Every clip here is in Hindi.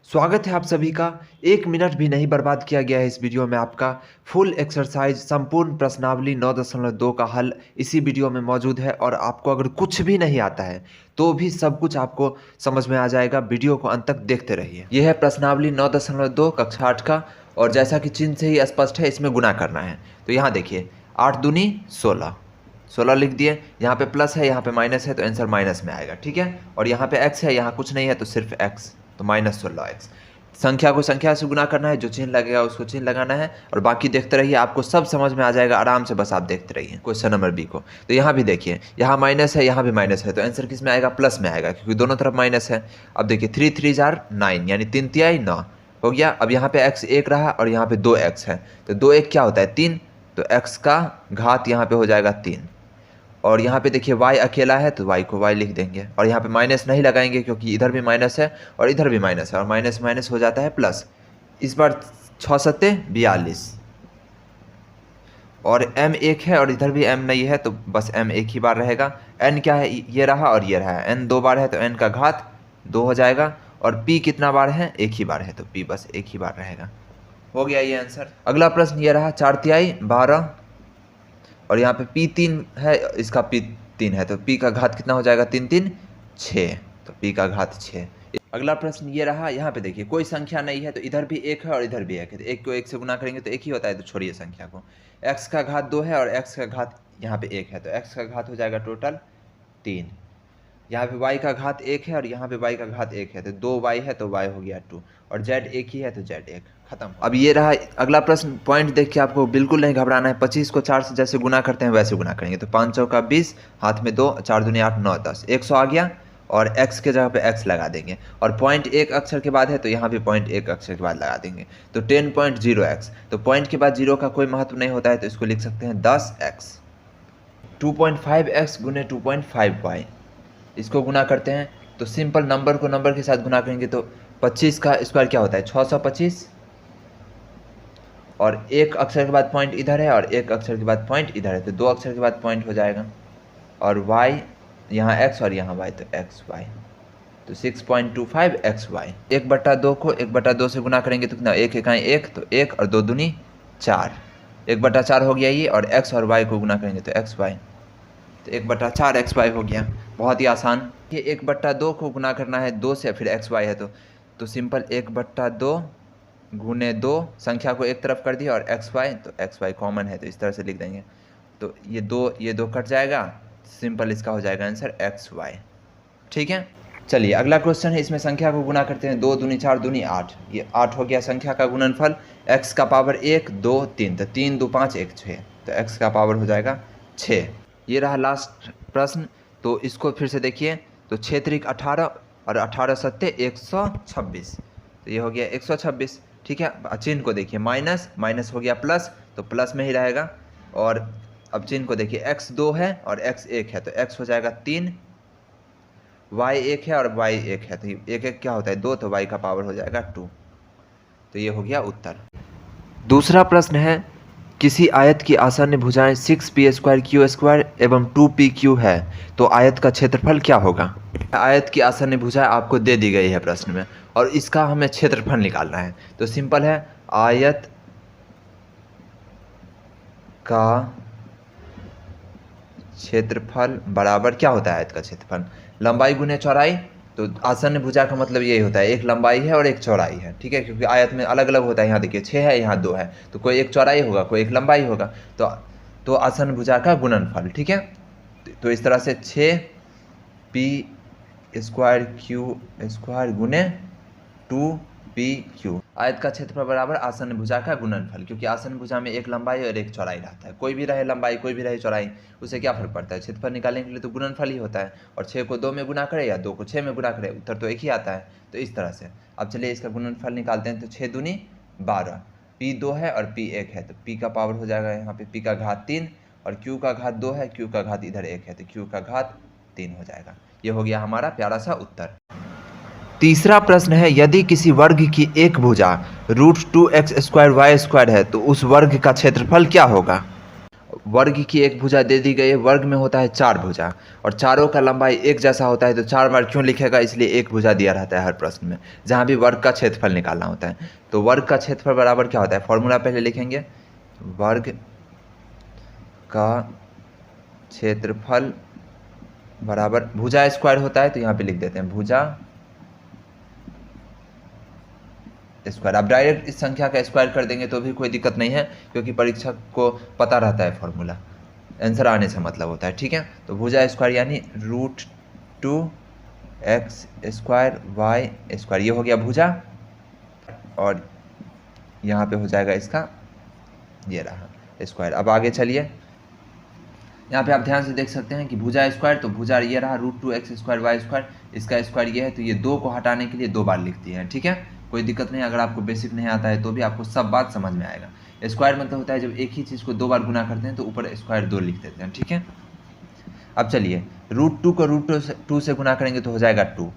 स्वागत है आप सभी का। 1 मिनट भी नहीं बर्बाद किया गया है इस वीडियो में। आपका फुल एक्सरसाइज संपूर्ण प्रश्नावली 9.2 का हल इसी वीडियो में मौजूद है। और आपको अगर कुछ भी नहीं आता है तो भी सब कुछ आपको समझ में आ जाएगा। वीडियो को अंत तक देखते रहिए। यह है प्रश्नावली 9.2 कक्षा 8 का। और जैसा कि चिन्ह से ही स्पष्ट है, इसमें गुना करना है। तो यहाँ देखिए, 8 दूनी 16, 16 लिख दिए। यहाँ पे प्लस है, यहाँ पे माइनस है, तो आंसर माइनस में आएगा। ठीक है। और यहाँ पे एक्स है, यहाँ कुछ नहीं है तो सिर्फ एक्स, तो -16x। संख्या को संख्या से गुना करना है, जो चिन्ह लगेगा उसको चिन्ह लगाना है। और बाकी देखते रहिए, आपको सब समझ में आ जाएगा आराम से। बस आप देखते रहिए क्वेश्चन नंबर बी को। तो यहाँ भी देखिए, यहाँ माइनस है, यहाँ भी माइनस है, तो आंसर किस में आएगा? प्लस में आएगा, क्योंकि दोनों तरफ माइनस है। अब देखिए 3 3 जार 9, यानी 3 तिहाई 9 हो गया। अब यहाँ पे x 1 रहा और यहाँ पे 2x है, तो 2 1 क्या होता है? 3, तो x का घात यहाँ पे हो जाएगा 3। और यहाँ पे देखिए y अकेला है, तो y को y लिख देंगे। और यहाँ पे माइनस नहीं लगाएंगे, क्योंकि इधर भी माइनस है और इधर भी माइनस है, और माइनस माइनस हो जाता है प्लस। इस बार 6 सत्ते 42, और m 1 है और इधर भी m नहीं है, तो बस m एक ही बार रहेगा। n क्या है? ये रहा और ये रहा। n 2 बार है तो n का घात 2 हो जाएगा। और p कितना बार है? एक ही बार है, तो p बस एक ही बार रहेगा। हो गया ये आंसर। अगला प्रश्न ये रहा, 4 तिहाई 12, और यहाँ पे p3 है, इसका p3 है, तो p का घात कितना हो जाएगा? 3 3 6, तो p का घात 6। अगला प्रश्न ये रहा, यहाँ पे देखिए कोई संख्या नहीं है, तो इधर भी 1 है और इधर भी 1 है, तो 1 को 1 से गुना करेंगे तो 1 ही होता है, तो छोड़िए संख्या को। x का घात 2 है और x का घात यहाँ पे 1 है, तो x का घात हो जाएगा टोटल 3। यहाँ पे y का घात 1 है और यहाँ पे y का घात 1 है, तो 2y है, तो y हो गया 2। और z एक ही है, तो z 1। खत्म। अब ये रहा अगला प्रश्न। पॉइंट देख के आपको बिल्कुल नहीं घबराना है। 25 को 4 से जैसे गुना करते हैं वैसे गुना करेंगे। तो 5 चौका 20, हाथ में 2, 4 दूनी 8, 9 10, 100 आ गया। और x के जगह पे x लगा देंगे। और पॉइंट एक अक्षर के बाद है, तो यहाँ भी पॉइंट एक अक्षर के बाद लगा देंगे, तो 10.0x। तो पॉइंट के बाद 0 का कोई महत्व नहीं होता है, तो इसको लिख सकते हैं 10x। 2.5x गुने 2.5y, इसको गुना करते हैं तो सिंपल नंबर को नंबर के साथ गुना करेंगे, तो 25 का स्क्वायर क्या होता है? 625। और एक अक्षर के बाद पॉइंट इधर है और एक अक्षर के बाद पॉइंट इधर है, तो 2 अक्षर के बाद पॉइंट हो जाएगा। और y यहाँ x और यहाँ y, तो xy, तो 6.25xy। 1/2 को 1/2 से गुना करेंगे तो कितना? 1 इकाई 1, तो 1 और 2 दूनी 4, 1/4 हो गया ये। और x और y को गुना करेंगे तो xy, तो 1/4 xy हो गया। बहुत ही आसान। ये 1/2 को गुना करना है 2 से, फिर xy है, तो सिंपल 1/2 गुने 2, संख्या को एक तरफ कर दिया, और xy, तो xy कॉमन है, तो इस तरह से लिख देंगे। तो ये दो कट जाएगा, सिंपल इसका हो जाएगा आंसर xy। ठीक है। चलिए अगला क्वेश्चन है, इसमें संख्या को गुना करते हैं। 2 दूनी 4 दूनी 8, ये 8 हो गया संख्या का गुणनफल। x का पावर 1 2 3, तो 3 2 5 1 6, तो x का पावर हो जाएगा 6। ये रहा लास्ट प्रश्न। तो इसको फिर से देखिए, तो 6 त्रिक 18 और 18 सत्ते 126, तो ये हो गया 126। ठीक है। चिन्ह को देखिए, माइनस माइनस हो गया प्लस, तो प्लस में ही रहेगा। और अब चिन्ह को देखिए, x 2 है और x 1 है, तो x हो जाएगा 3, y 1 है और y 1 है, तो 1 1 क्या होता है? 2, तो y का पावर हो जाएगा 2। तो ये हो गया उत्तर। दूसरा प्रश्न है, किसी आयत की आसन्न भुजाएं 6p² q² एवं 2pq है, तो आयत का क्षेत्रफल क्या होगा? आयत की आसन्न भुजाएं आपको दे दी गई है प्रश्न में, और इसका हमें क्षेत्रफल निकालना है। तो सिंपल है, आयत का क्षेत्रफल बराबर क्या होता है? आयत का क्षेत्रफल लंबाई गुने चौड़ाई। तो आसन्न भुजा का मतलब यही होता है, एक लंबाई है और एक चौड़ाई है। ठीक है, क्योंकि आयत में अलग अलग होता है। यहाँ देखिए 6 है, यहाँ 2 है, तो कोई एक चौड़ाई होगा, कोई एक लंबाई होगा, तो आसन्न भुजा का गुणनफल। ठीक है। तो इस तरह से 6p² q² गुने 2pq, आयत का क्षेत्रफल बराबर आसन्न भुजा का गुणनफल। क्योंकि आसन्न भुजा में एक लंबाई और एक चौड़ाई रहता है, कोई भी रहे लंबाई कोई भी रहे चौड़ाई, उसे क्या फर्क पड़ता है? क्षेत्रफल निकालने के लिए तो गुणनफल ही होता है। और 6 को 2 में गुना करे या 2 को 6 में गुना करे, उत्तर तो एक ही आता है। तो इस तरह से अब चलिए इसका गुणनफल निकालते हैं। तो 6 दूनी 12, p 2 है और p 1 है, तो p का पावर हो जाएगा यहाँ पे p का घात 3, और q का घात 2 है, q का घात इधर 1 है, तो q का घात 3 हो जाएगा। ये हो गया हमारा प्यारा सा उत्तर। तीसरा प्रश्न है, यदि किसी वर्ग की एक भुजा √2x² y² है, तो उस वर्ग का क्षेत्रफल क्या होगा? वर्ग की एक भुजा दे दी गई है, वर्ग में होता है 4 भुजा और चारों का लंबाई एक जैसा होता है, तो 4 बार क्यों लिखेगा, इसलिए एक भुजा दिया रहता है हर प्रश्न में जहाँ भी वर्ग का क्षेत्रफल निकालना होता है। तो वर्ग का क्षेत्रफल बराबर क्या होता है, फॉर्मूला पहले लिखेंगे, वर्ग का क्षेत्रफल बराबर भुजा स्क्वायर होता है, तो यहाँ पे लिख देते हैं भुजा स्क्वायर। आप डायरेक्ट इस संख्या का स्क्वायर कर देंगे तो भी कोई दिक्कत नहीं है, क्योंकि परीक्षक को पता रहता है फॉर्मूला, आंसर आने से मतलब होता है, ठीक है। तो भुजा स्क्वायर यानी √2x² y², ये हो गया भुजा, और यहाँ पे हो जाएगा इसका ये रहा स्क्वायर। अब आगे चलिए, यहाँ पे आप ध्यान से देख सकते हैं कि भुजा स्क्वायर, तो भुजा ये रहा √2x² y², इसका स्क्वायर ये है, तो ये 2 को हटाने के लिए 2 बार लिखती है, ठीक है, कोई दिक्कत नहीं। अगर आपको बेसिक नहीं आता है तो भी आपको सब बात समझ में आएगा। स्क्वायर मतलब होता है जब एक ही चीज़ को 2 बार गुना करते हैं तो ऊपर स्क्वायर 2 लिख देते हैं, ठीक है। अब चलिए, √2 को √2 से गुना करेंगे तो हो जाएगा 2,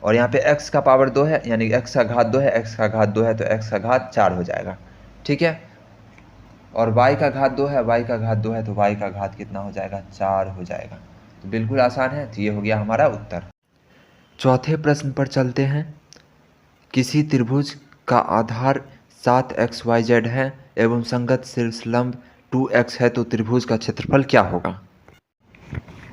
और यहाँ पे x का पावर 2 है, यानी x का घात 2 है, x का घात 2 है तो x का घात 4 हो जाएगा, ठीक है। और y का घात 2 है, y का घात 2 है तो y का घात कितना हो जाएगा, 4 हो जाएगा। तो बिल्कुल आसान है, तो ये हो गया हमारा उत्तर। चौथे प्रश्न पर चलते हैं। किसी त्रिभुज का आधार 7xyz है एवं संगत शीर्षलंब 2x है, तो त्रिभुज का क्षेत्रफल क्या होगा।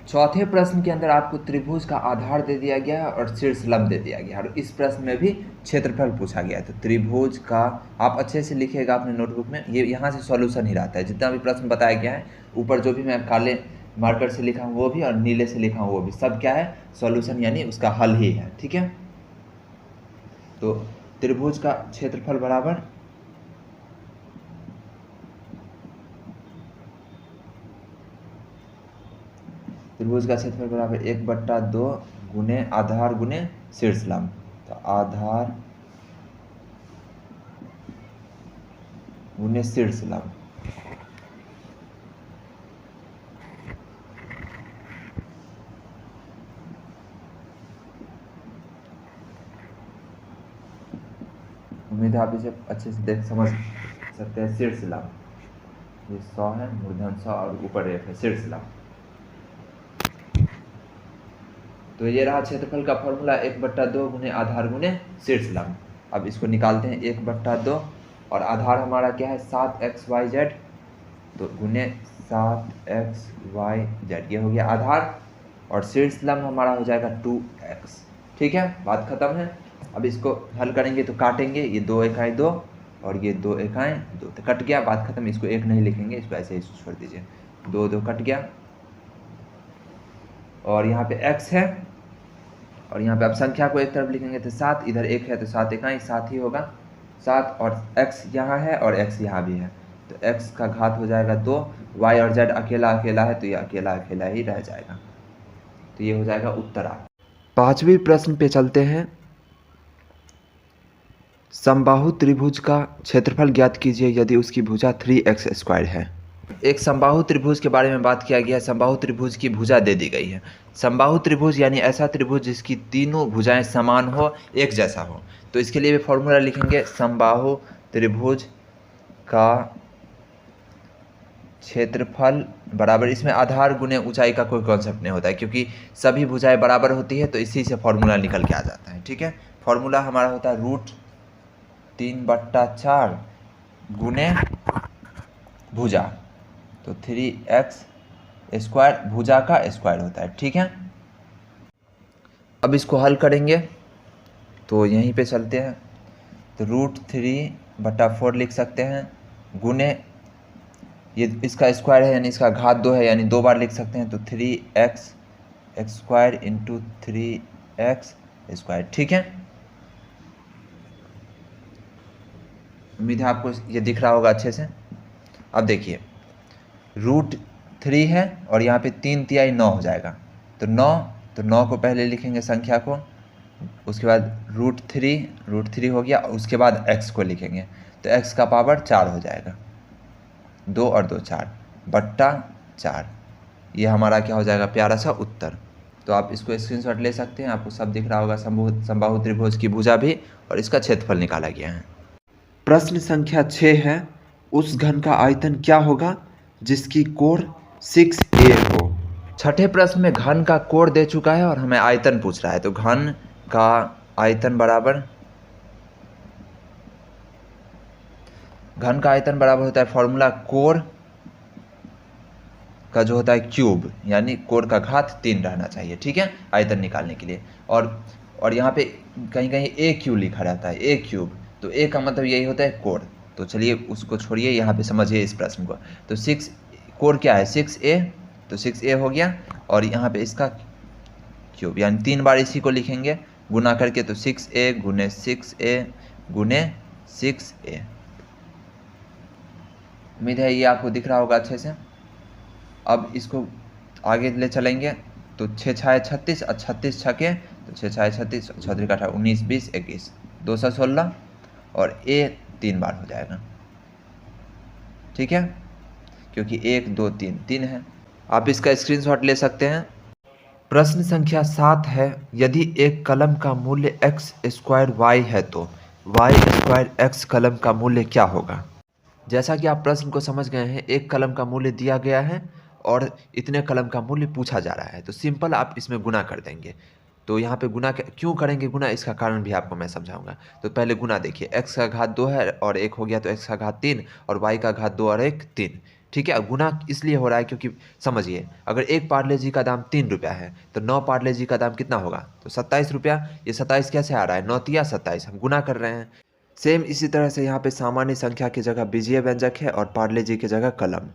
चौथे प्रश्न के अंदर आपको त्रिभुज का आधार दे दिया गया है और शीर्षलंब दे दिया गया है, और इस प्रश्न में भी क्षेत्रफल पूछा गया है। तो त्रिभुज का आप अच्छे से लिखिएगा अपने नोटबुक में, ये यहाँ से सॉल्यूशन ही रहता है, जितना भी प्रश्न बताया गया है ऊपर जो भी मैं काले मार्कर से लिखा हूँ वो भी और नीले से लिखा हूँ वो भी, सब क्या है, सॉल्यूशन यानी उसका हल ही है, ठीक है। तो त्रिभुज का क्षेत्रफल बराबर त्रिभुज का क्षेत्रफल बराबर 1/2 गुने आधार गुने शीर्षलंब। तो आधार गुने शीर्षलंब, उम्मीद है आप इसे अच्छे से देख समझ सकते हैं। शीर्षलंब ये 100 है, मूर्धन 100 और ऊपर एक है शीर्षलंब। तो ये रहा क्षेत्रफल का फॉर्मूला 1/2 गुने आधार गुने शीर्षलंब। अब इसको निकालते हैं, 1/2 और आधार हमारा क्या है 7xyz, तो गुने 7xyz, ये हो गया आधार, और शीर्षलंब हमारा हो जाएगा 2x, ठीक है, बात खत्म है। अब इसको हल करेंगे तो काटेंगे, ये 2 एकाएँ 2 और ये 2 एकाएँ 2, तो कट गया, बात खत्म। इसको 1 नहीं लिखेंगे, इसको ऐसे ही छोड़ दीजिए, 2 2 कट गया, और यहाँ पे x है, और यहाँ पे आप संख्या को एक तरफ लिखेंगे तो 7, इधर 1 है तो 7 एकाएँ 7 ही होगा, 7, और x यहाँ है और x यहाँ भी है, तो x का घात हो जाएगा 2, y और z अकेला अकेला है तो ये अकेला अकेला ही रह जाएगा, तो ये हो जाएगा उत्तर। पांचवी प्रश्न पे चलते हैं। समबाहु त्रिभुज का क्षेत्रफल ज्ञात कीजिए यदि उसकी भुजा 3x² है। एक समबाहु त्रिभुज के बारे में बात किया गया है। समबाहु त्रिभुज की भुजा दे दी गई है। समबाहु त्रिभुज यानी ऐसा त्रिभुज जिसकी तीनों भुजाएं समान हो, एक जैसा हो। तो इसके लिए भी फॉर्मूला लिखेंगे, समबाहु त्रिभुज का क्षेत्रफल बराबर, इसमें आधार गुने ऊंचाई का कोई कॉन्सेप्ट नहीं होता है, क्योंकि सभी भुजाएं बराबर होती है, तो इसी से फॉर्मूला निकल के आ जाता है, ठीक है। फॉर्मूला हमारा होता है √3/4 गुने भुजा, तो 3x² भुजा का स्क्वायर होता है, ठीक है। अब इसको हल करेंगे तो यहीं पे चलते हैं, तो √3/4 लिख सकते हैं, गुने ये इसका स्क्वायर है यानी इसका घात 2 है, यानी 2 बार लिख सकते हैं, तो 3x² × 3x², ठीक है। उम्मीद है आपको ये दिख रहा होगा अच्छे से। अब देखिए, √3 है और यहाँ पे 3 तिहाई 9 हो जाएगा, तो 9 को पहले लिखेंगे संख्या को, उसके बाद √3 हो गया, उसके बाद x को लिखेंगे, तो x का पावर 4 हो जाएगा, 2 और 2 4/4, ये हमारा क्या हो जाएगा, प्यारा सा उत्तर। तो आप इसको स्क्रीनशॉट ले सकते हैं, आपको सब दिख रहा होगा। समबाहु त्रिभुज की भुजा भी और इसका क्षेत्रफल निकाला गया है। प्रश्न संख्या 6 है, उस घन का आयतन क्या होगा जिसकी कोण 6a हो। छठे प्रश्न में घन का कोण दे चुका है और हमें आयतन पूछ रहा है, तो घन का आयतन बराबर होता है फॉर्मूला कोण का जो होता है क्यूब, यानी कोण का घात 3 रहना चाहिए, ठीक है, आयतन निकालने के लिए। और यहाँ पे कहीं कहीं ए क्यू लिखा रहता है, ए क्यूब, तो ए का मतलब यही होता है कोण। तो चलिए उसको छोड़िए, यहाँ पे समझिए इस प्रश्न को। तो 6 कोण क्या है 6a, तो 6a हो गया, और यहाँ पे इसका क्यूब, यानी 3 बार इसी को लिखेंगे गुना करके, तो 6a गुने 6a गुने 6a। उम्मीद है ये आपको दिख रहा होगा अच्छे से। अब इसको आगे ले चलेंगे, तो 6 छाए 36 और 36 छके, तो 6 छाए 36, 36 का 19 20 21 216, और a 3 बार हो जाएगा, ठीक है, क्योंकि 1 2 3 3 है। आप इसका स्क्रीनशॉट ले सकते हैं। प्रश्न संख्या 7 है, यदि एक कलम का मूल्य x स्क्वायर y है तो y स्क्वायर x कलम का मूल्य क्या होगा। जैसा कि आप प्रश्न को समझ गए हैं, एक कलम का मूल्य दिया गया है और इतने कलम का मूल्य पूछा जा रहा है, तो सिंपल आप इसमें गुना कर देंगे। तो यहाँ पे गुना क्यों करेंगे गुना, इसका कारण भी आपको मैं समझाऊंगा। तो पहले गुना देखिए, x का घात 2 है और 1 हो गया, तो x का घात 3, और y का घात 2 और 1 3, ठीक है। गुना इसलिए हो रहा है क्योंकि समझिए, अगर एक पार्ले जी का दाम 3 रुपया है तो 9 पार्ले जी का दाम कितना होगा, तो 27 रुपया। ये 27 कैसे आ रहा है, 9 तिया 27, हम गुना कर रहे हैं। सेम इसी तरह से यहाँ पे सामान्य संख्या की जगह बीजीय व्यंजक है और पार्ले जी की जगह कलम।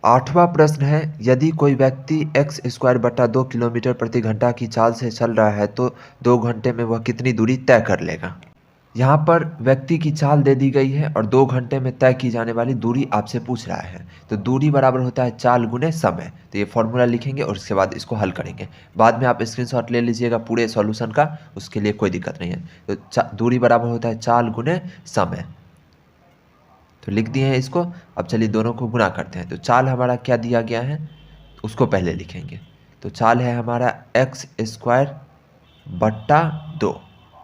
8वां प्रश्न है, यदि कोई व्यक्ति x स्क्वायर बटा 2 किलोमीटर प्रति घंटा की चाल से चल रहा है तो 2 घंटे में वह कितनी दूरी तय कर लेगा। यहाँ पर व्यक्ति की चाल दे दी गई है और 2 घंटे में तय की जाने वाली दूरी आपसे पूछ रहा है। तो दूरी बराबर होता है चाल गुने समय। तो ये फॉर्मूला लिखेंगे और उसके बाद इसको हल करेंगे। बाद में आप स्क्रीनशॉट ले लीजिएगा पूरे सॉल्यूशन का, उसके लिए कोई दिक्कत नहीं है। तो दूरी बराबर होता है चाल गुने समय। तो लिख दिए हैं इसको। अब चलिए दोनों को गुना करते हैं। तो चाल हमारा क्या दिया गया है उसको पहले लिखेंगे। तो चाल है हमारा x स्क्वायर बट्टा 2,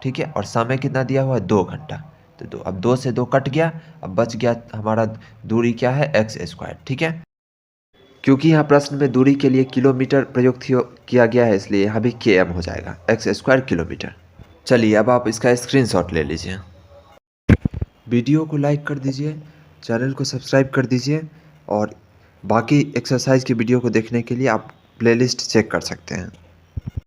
ठीक है, और समय कितना दिया हुआ है 2 घंटा। तो 2, अब 2 से 2 कट गया, अब बच गया हमारा दूरी क्या है x स्क्वायर, ठीक है। क्योंकि यहाँ प्रश्न में दूरी के लिए किलोमीटर प्रयुक्त किया गया है, इसलिए यहाँ भी km हो जाएगा, x स्क्वायर किलोमीटर। चलिए अब आप इसका स्क्रीनशॉट ले लीजिए। वीडियो को लाइक कर दीजिए, चैनल को सब्सक्राइब कर दीजिए, और बाकी एक्सरसाइज की वीडियो को देखने के लिए आप प्लेलिस्ट चेक कर सकते हैं।